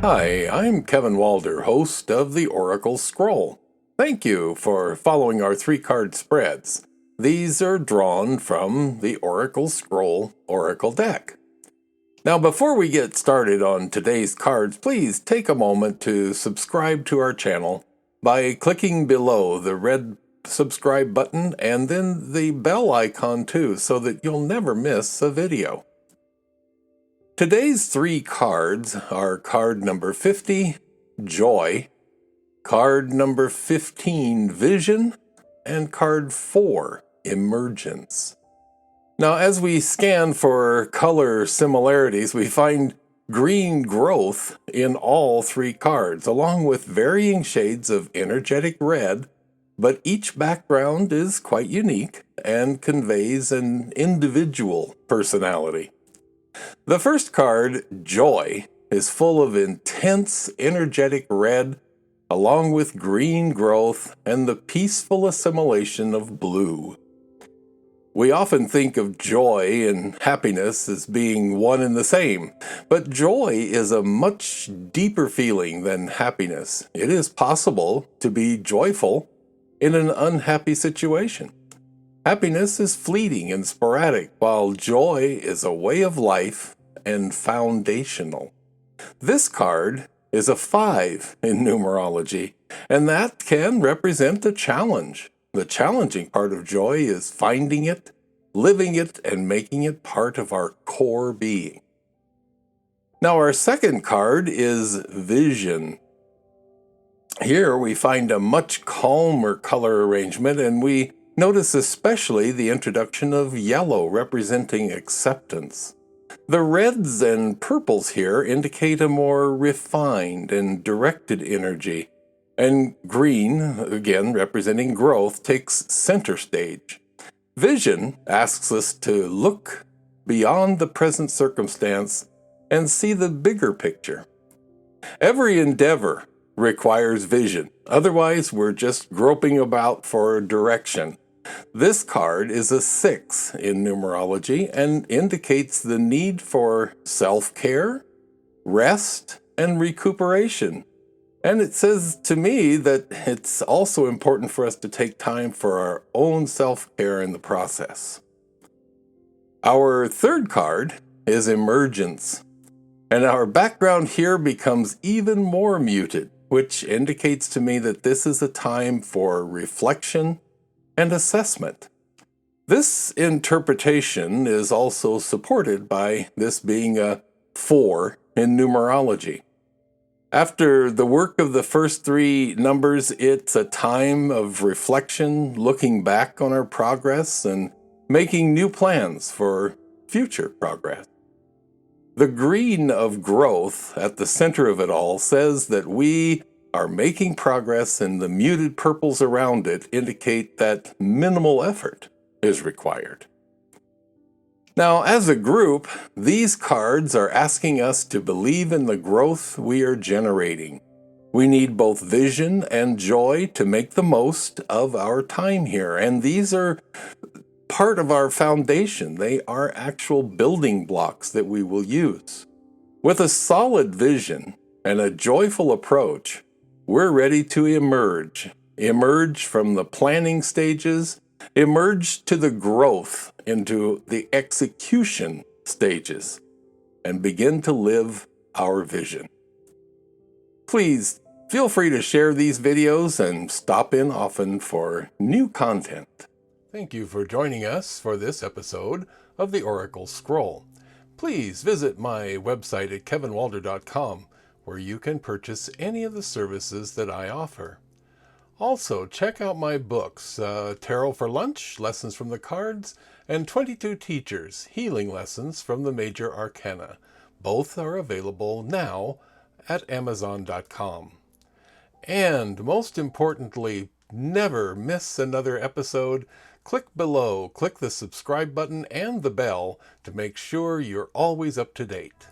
Hi, I'm Kevin Walder, host of the Oracle Scroll. Thank you for following our 3-card spreads. These are drawn from the Oracle Scroll Oracle deck. Now, before we get started on today's cards, please take a moment to subscribe to our channel by clicking below the red subscribe button and then the bell icon too, so that you'll never miss a video. Today's 3 cards are card number 50, Joy, card number 15, Vision, and card 4, Emergence. Now, as we scan for color similarities, we find green growth in all 3 cards, along with varying shades of energetic red, but each background is quite unique and conveys an individual personality. The first card, Joy, is full of intense, energetic red, along with green growth and the peaceful assimilation of blue. We often think of joy and happiness as being one and the same, but joy is a much deeper feeling than happiness. It is possible to be joyful in an unhappy situation. Happiness is fleeting and sporadic, while joy is a way of life and foundational. This card is a 5 in numerology, and that can represent a challenge. The challenging part of joy is finding it, living it, and making it part of our core being. Now, our second card is Vision. Here we find a much calmer color arrangement, and we notice especially the introduction of yellow representing acceptance. The reds and purples here indicate a more refined and directed energy, and green, again representing growth, takes center stage. Vision asks us to look beyond the present circumstance and see the bigger picture. Every endeavor requires vision, otherwise we're just groping about for direction. This card is a 6 in numerology and indicates the need for self-care, rest, and recuperation. And it says to me that it's also important for us to take time for our own self-care in the process. Our third card is Emergence, and our background here becomes even more muted, which indicates to me that this is a time for reflection and assessment. This interpretation is also supported by this being a 4 in numerology. After the work of the first 3 numbers, it's a time of reflection, looking back on our progress and making new plans for future progress. The green of growth at the center of it all says that we are making progress, and the muted purples around it indicate that minimal effort is required. Now, as a group, these cards are asking us to believe in the growth we are generating. We need both vision and joy to make the most of our time here, and these are part of our foundation. They are actual building blocks that we will use. With a solid vision and a joyful approach, we're ready to emerge from the planning stages, emerge to the growth into the execution stages, and begin to live our vision. Please feel free to share these videos and stop in often for new content. Thank you for joining us for this episode of the Oracle Scroll. Please visit my website at kevinwalder.com, where you can purchase any of the services that I offer. Also, check out my books, Tarot for Lunch, Lessons from the Cards, and 22 Teachers, Healing Lessons from the Major Arcana. Both are available now at Amazon.com. And most importantly, never miss another episode. Click below, click the subscribe button and the bell to make sure you're always up to date.